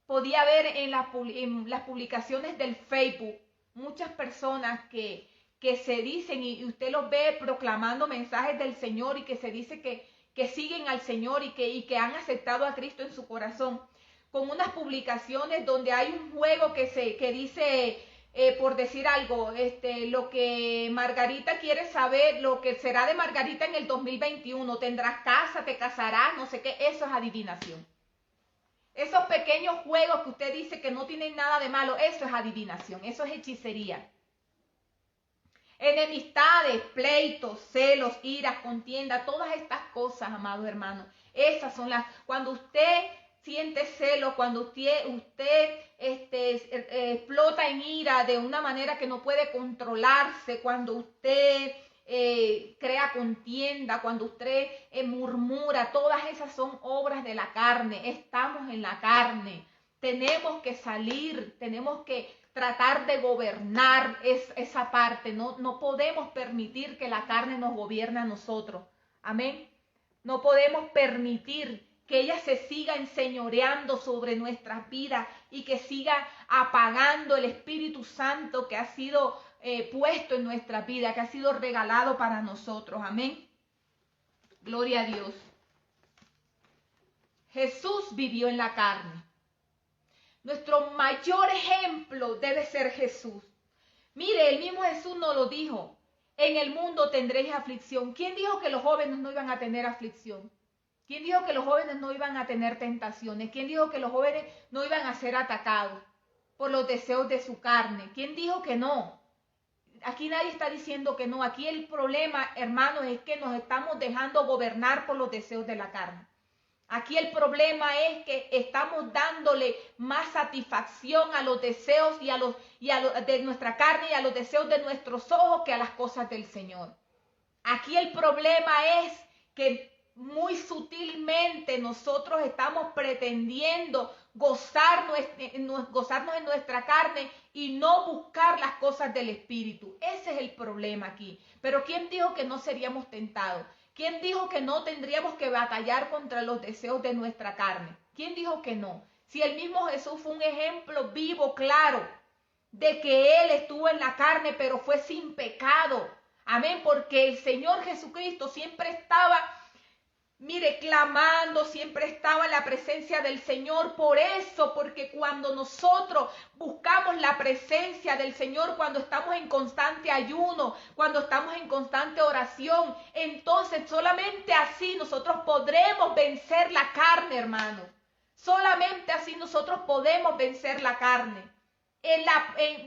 podía ver en las publicaciones del Facebook muchas personas que se dicen, y usted los ve proclamando mensajes del Señor y que se dice que siguen al Señor y que han aceptado a Cristo en su corazón, con unas publicaciones donde hay un juego que dice... por decir algo, lo que Margarita quiere saber, lo que será de Margarita en el 2021, tendrás casa, te casarás, no sé qué, eso es adivinación. Esos pequeños juegos que usted dice que no tienen nada de malo, eso es adivinación, eso es hechicería. Enemistades, pleitos, celos, iras, contienda, todas estas cosas, amados hermanos, esas son cuando usted siente celo, cuando usted explota en ira de una manera que no puede controlarse, cuando usted crea contienda, cuando usted murmura, todas esas son obras de la carne. Estamos en la carne. tenemos que salir, tenemos que tratar de gobernar esa parte. No podemos permitir que la carne nos gobierne a nosotros. Amén. No podemos permitir que ella se siga enseñoreando sobre nuestras vidas y que siga apagando el Espíritu Santo que ha sido puesto en nuestra vida, que ha sido regalado para nosotros. Amén. Gloria a Dios. Jesús vivió en la carne. Nuestro mayor ejemplo debe ser Jesús. Mire, el mismo Jesús nos lo dijo. En el mundo tendréis aflicción. ¿Quién dijo que los jóvenes no iban a tener aflicción? ¿Quién dijo que los jóvenes no iban a tener tentaciones? ¿Quién dijo que los jóvenes no iban a ser atacados por los deseos de su carne? ¿Quién dijo que no? Aquí nadie está diciendo que no. Aquí el problema, hermanos, es que nos estamos dejando gobernar por los deseos de la carne. Aquí el problema es que estamos dándole más satisfacción a los deseos de nuestra carne y a los deseos de nuestros ojos que a las cosas del Señor. Aquí el problema es que muy sutilmente nosotros estamos pretendiendo gozarnos en nuestra carne y no buscar las cosas del Espíritu. Ese es el problema aquí. Pero ¿quién dijo que no seríamos tentados? ¿Quién dijo que no tendríamos que batallar contra los deseos de nuestra carne? ¿Quién dijo que no? Si el mismo Jesús fue un ejemplo vivo, claro, de que Él estuvo en la carne, pero fue sin pecado. Amén, porque el Señor Jesucristo siempre estaba, mire, clamando, siempre estaba en la presencia del Señor. Por eso, porque cuando nosotros buscamos la presencia del Señor, cuando estamos en constante ayuno, cuando estamos en constante oración, entonces solamente así nosotros podremos vencer la carne, hermanos. Solamente así nosotros podemos vencer la carne.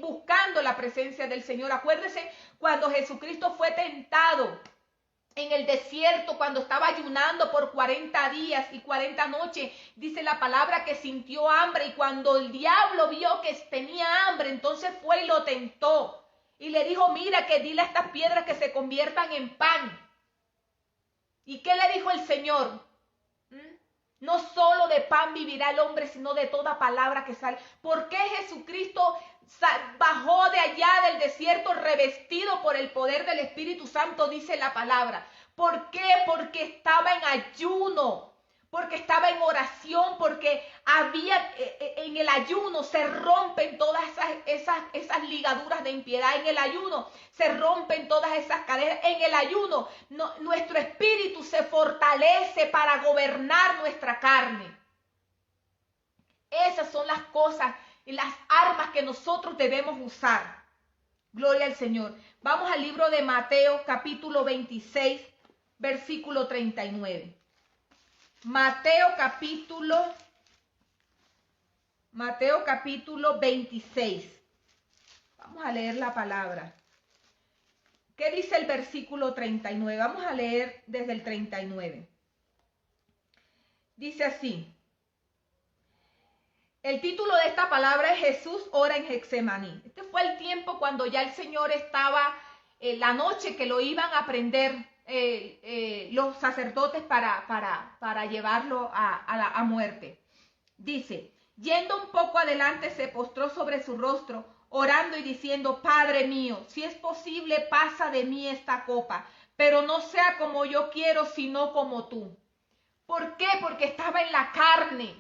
Buscando la presencia del Señor. Acuérdese cuando Jesucristo fue tentado en el desierto, cuando estaba ayunando por 40 días y 40 noches, dice la palabra que sintió hambre, y cuando el diablo vio que tenía hambre, entonces fue y lo tentó y le dijo: mira, que dile a estas piedras que se conviertan en pan. ¿Y qué le dijo el Señor? No solo de pan vivirá el hombre, sino de toda palabra que sale. ¿Por qué Jesucristo bajó de allá del desierto revestido por el poder del Espíritu Santo? Dice la palabra. ¿Por qué? Porque estaba en ayuno, porque estaba en oración, porque en el ayuno se rompen todas esas ligaduras de impiedad. En el ayuno se rompen todas esas cadenas. En el ayuno nuestro espíritu se fortalece para gobernar nuestra carne. Esas son las cosas y las armas que nosotros debemos usar. Gloria al Señor. Vamos al libro de Mateo, capítulo 26, versículo 39. Mateo capítulo 26. Vamos a leer la palabra. ¿Qué dice el versículo 39? Vamos a leer desde el 39. Dice así. El título de esta palabra es Jesús ora en Getsemaní. Este fue el tiempo cuando ya el Señor estaba, la noche que lo iban a prender los sacerdotes para llevarlo a muerte. Dice: yendo un poco adelante, se postró sobre su rostro, orando y diciendo: Padre mío, si es posible, pasa de mí esta copa, pero no sea como yo quiero, sino como tú. ¿Por qué? Porque estaba en la carne.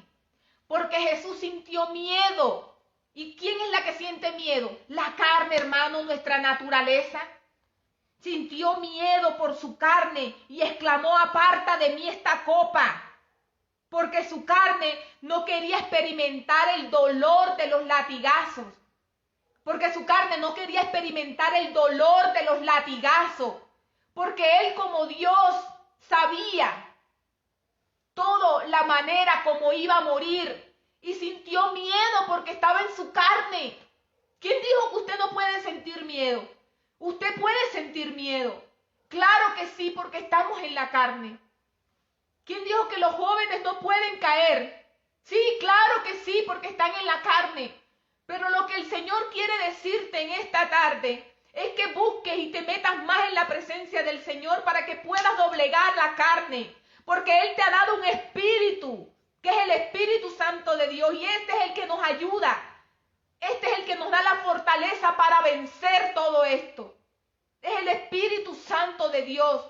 Porque Jesús sintió miedo. ¿Y quién es la que siente miedo? La carne, hermano, nuestra naturaleza. Sintió miedo por su carne y exclamó: aparta de mí esta copa. Porque su carne no quería experimentar el dolor de los latigazos. Porque su carne no quería experimentar el dolor de los latigazos. Porque él, como Dios, sabía toda la manera como iba a morir, y sintió miedo porque estaba en su carne. ¿Quién dijo que usted no puede sentir miedo? Usted puede sentir miedo. Claro que sí, porque estamos en la carne. ¿Quién dijo que los jóvenes no pueden caer? Sí, claro que sí, porque están en la carne. Pero lo que el Señor quiere decirte en esta tarde es que busques y te metas más en la presencia del Señor para que puedas doblegar la carne. Porque Él te ha dado un espíritu que es el Espíritu Santo de Dios, y este es el que nos ayuda. Este es el que nos da la fortaleza para vencer todo esto. Es el Espíritu Santo de Dios,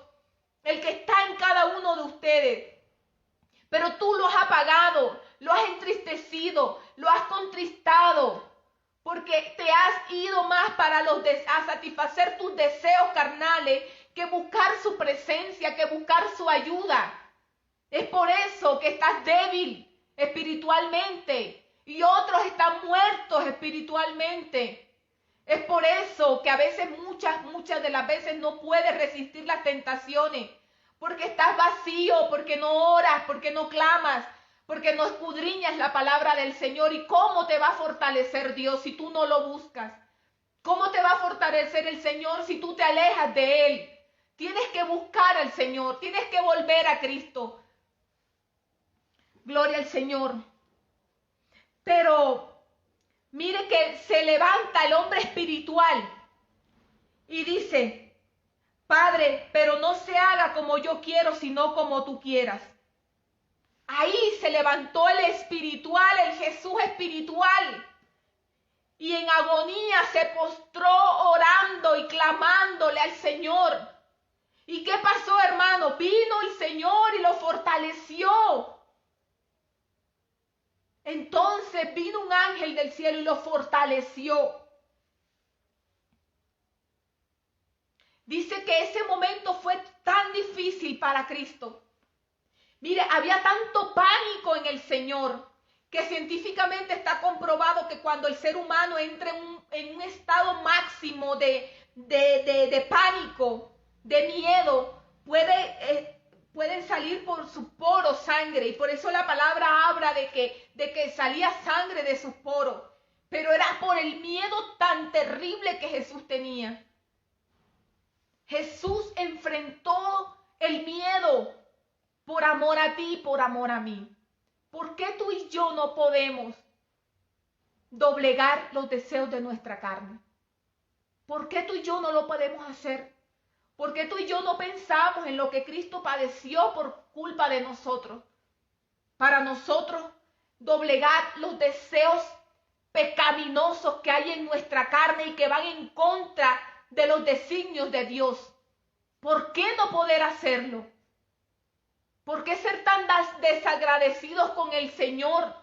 el que está en cada uno de ustedes. Pero tú lo has apagado, lo has entristecido, lo has contristado, porque te has ido más a satisfacer tus deseos carnales que buscar su presencia, que buscar su ayuda. Es por eso que estás débil espiritualmente y otros están muertos espiritualmente. Es por eso que a veces, muchas de las veces no puedes resistir las tentaciones, porque estás vacío, porque no oras, porque no clamas, porque no escudriñas la palabra del Señor. ¿Y cómo te va a fortalecer Dios si tú no lo buscas? ¿Cómo te va a fortalecer el Señor si tú te alejas de Él? Tienes que buscar al Señor, tienes que volver a Cristo. Gloria al Señor. Pero mire que se levanta el hombre espiritual y dice: Padre, pero no se haga como yo quiero, sino como tú quieras. Ahí se levantó el espiritual, el Jesús espiritual, y en agonía se postró orando y clamándole al Señor. ¿Y qué pasó, hermano? Vino el Señor y lo fortaleció. Entonces vino un ángel del cielo y lo fortaleció. Dice que ese momento fue tan difícil para Cristo. Mire, había tanto pánico en el Señor que científicamente está comprobado que cuando el ser humano entra en un estado máximo de pánico, de miedo, pueden salir por sus poros sangre, y por eso la palabra habla de que salía sangre de sus poros, pero era por el miedo tan terrible que Jesús tenía. Jesús enfrentó el miedo por amor a ti y por amor a mí. ¿Por qué tú y yo no podemos doblegar los deseos de nuestra carne? ¿Por qué tú y yo no lo podemos hacer? ¿Por qué tú y yo no pensamos en lo que Cristo padeció por culpa de nosotros? Para nosotros doblegar los deseos pecaminosos que hay en nuestra carne y que van en contra de los designios de Dios. ¿Por qué no poder hacerlo? ¿Por qué ser tan desagradecidos con el Señor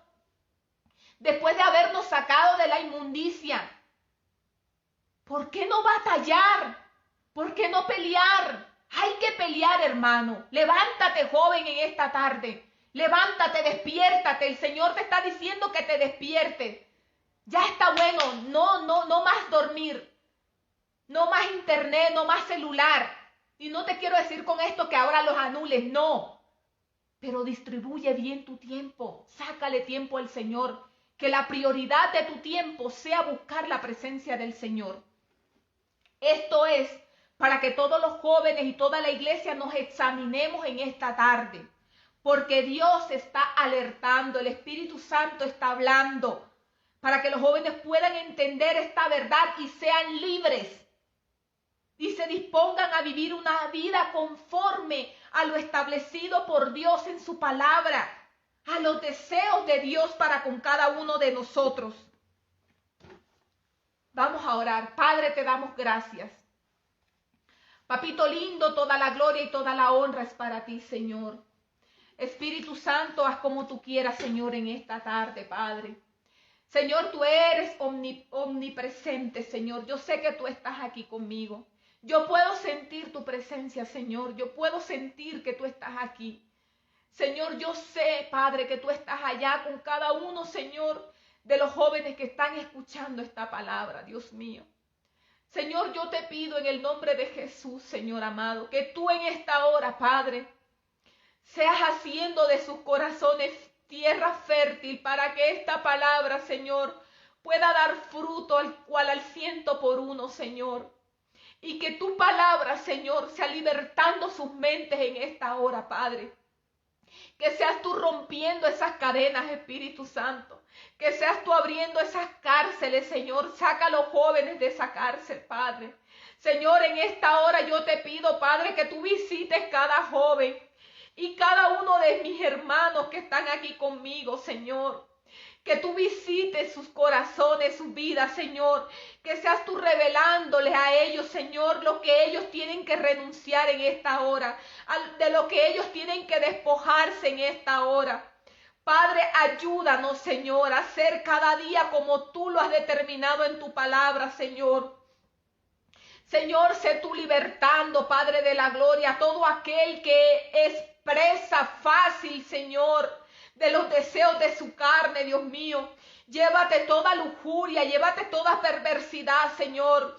después de habernos sacado de la inmundicia? ¿Por qué no batallar? ¿Por qué no pelear? Hay que pelear, hermano. Levántate, joven, en esta tarde. Levántate, despiértate. El Señor te está diciendo que te despiertes. Ya está bueno. No más dormir. No más internet, no más celular. Y no te quiero decir con esto que ahora los anules, no. Pero distribuye bien tu tiempo. Sácale tiempo al Señor. Que la prioridad de tu tiempo sea buscar la presencia del Señor. Esto es para que todos los jóvenes y toda la iglesia nos examinemos en esta tarde. Porque Dios está alertando, el Espíritu Santo está hablando, para que los jóvenes puedan entender esta verdad y sean libres. Y se dispongan a vivir una vida conforme a lo establecido por Dios en su palabra, a los deseos de Dios para con cada uno de nosotros. Vamos a orar. Padre, te damos gracias. Papito lindo, toda la gloria y toda la honra es para ti, Señor. Espíritu Santo, haz como tú quieras, Señor, en esta tarde, Padre. Señor, tú eres omnipresente, Señor. Yo sé que tú estás aquí conmigo. Yo puedo sentir tu presencia, Señor. Yo puedo sentir que tú estás aquí. Señor, yo sé, Padre, que tú estás allá con cada uno, Señor, de los jóvenes que están escuchando esta palabra, Dios mío. Señor, yo te pido en el nombre de Jesús, Señor amado, que tú en esta hora, Padre, seas haciendo de sus corazones tierra fértil para que esta palabra, Señor, pueda dar fruto al 100 por 1, Señor. Y que tu palabra, Señor, sea libertando sus mentes en esta hora, Padre. Que seas tú rompiendo esas cadenas, Espíritu Santo. Que seas tú abriendo esas cárceles, Señor. Saca a los jóvenes de esa cárcel, Padre. Señor, en esta hora yo te pido, Padre, que tú visites cada joven y cada uno de mis hermanos que están aquí conmigo, Señor. Que tú visites sus corazones, sus vidas, Señor. Que seas tú revelándoles a ellos, Señor, lo que ellos tienen que renunciar en esta hora. De lo que ellos tienen que despojarse en esta hora. Padre, ayúdanos, Señor, a ser cada día como tú lo has determinado en tu palabra, Señor. Señor, sé tú libertando, Padre de la gloria, a todo aquel que expresa fácil, Señor, de los deseos de su carne, Dios mío. Llévate toda lujuria, llévate toda perversidad, Señor.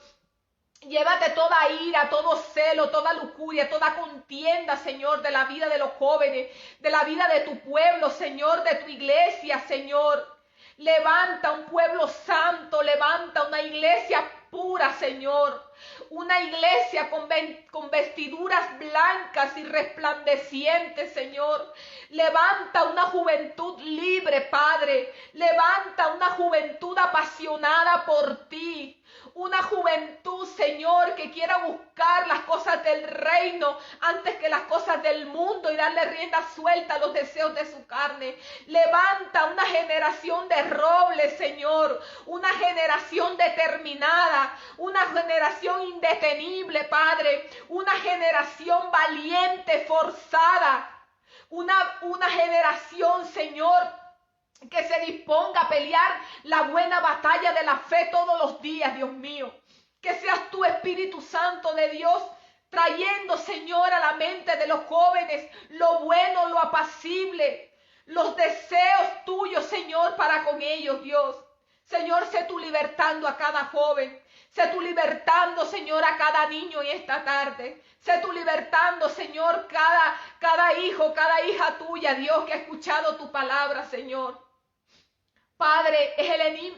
Llévate toda ira, todo celo, toda lujuria, toda contienda, Señor, de la vida de los jóvenes, de la vida de tu pueblo, Señor, de tu iglesia, Señor. Levanta un pueblo santo, levanta una iglesia pura, Señor. Una iglesia con vestiduras blancas y resplandecientes, Señor. Levanta una juventud libre, Padre. Levanta una juventud apasionada por ti. Una juventud, Señor, que quiera buscar las cosas del reino antes que las cosas del mundo y darle rienda suelta a los deseos de su carne. Levanta una generación de robles, Señor. Una generación determinada. Una generación indetenible, Padre. Una generación valiente, forzada. Una generación, Señor, que se disponga a pelear la buena batalla de la fe todos los días, Dios mío. Que seas tú, Espíritu Santo de Dios, trayendo, Señor, a la mente de los jóvenes lo bueno, lo apacible, los deseos tuyos, Señor, para con ellos, Dios. Señor, sé tú libertando a cada joven. Sé tú libertando, Señor, a cada niño en esta tarde. Sé tú libertando, Señor, cada hijo, cada hija tuya, Dios, que ha escuchado tu palabra, Señor. Padre, es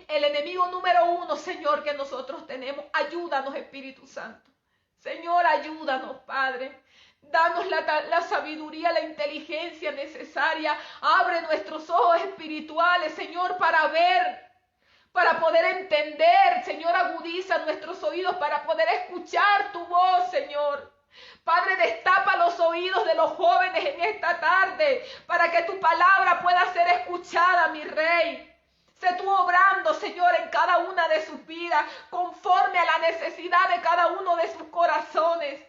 el enemigo número uno, Señor, que nosotros tenemos. Ayúdanos, Espíritu Santo. Señor, ayúdanos, Padre. Danos la sabiduría, la inteligencia necesaria. Abre nuestros ojos espirituales, Señor, para ver, para poder entender. Señor, agudiza nuestros oídos para poder escuchar tu voz, Señor. Padre, destapa los oídos de los jóvenes en esta tarde para que tu palabra pueda ser escuchada, mi Rey. Sé tú obrando, Señor, en cada una de sus vidas, conforme a la necesidad de cada uno de sus corazones.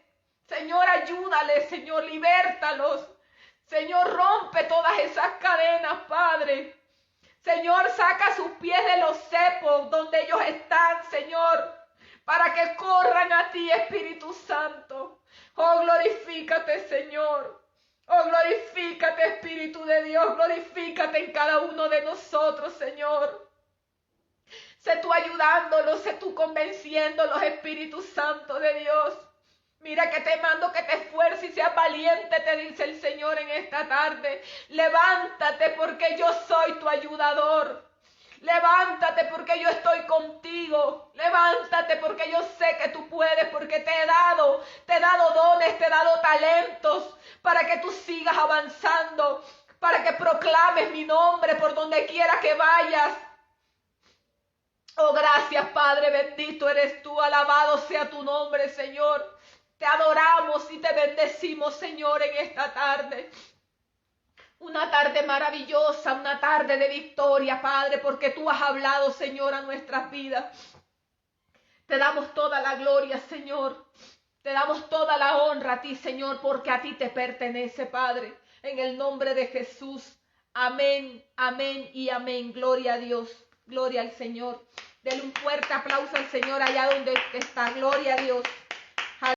Señor, ayúdales, Señor, libértalos. Señor, rompe todas esas cadenas, Padre. Señor, saca sus pies de los cepos donde ellos están, Señor, para que corran a ti, Espíritu Santo. Oh, glorifícate, Señor. Oh, glorifícate, Espíritu de Dios, glorifícate en cada uno de nosotros, Señor. Sé tú ayudándolos, sé tú convenciéndolos, Espíritu Santo de Dios. Mira que te mando que te esfuerces y seas valiente, te dice el Señor en esta tarde. Levántate porque yo soy tu ayudador. Levántate porque yo estoy contigo. Levántate porque yo sé que tú puedes, porque te he dado dones, te he dado talentos para que tú sigas avanzando, para que proclames mi nombre por donde quiera que vayas. Oh, gracias, Padre, bendito eres tú, alabado sea tu nombre, Señor. Te adoramos y te bendecimos, Señor, en esta tarde. Una tarde maravillosa, una tarde de victoria, Padre, porque tú has hablado, Señor, a nuestras vidas. Te damos toda la gloria, Señor. Te damos toda la honra a ti, Señor, porque a ti te pertenece, Padre. En el nombre de Jesús. Amén, amén y amén. Gloria a Dios, gloria al Señor. Denle un fuerte aplauso al Señor allá donde está. Gloria a Dios.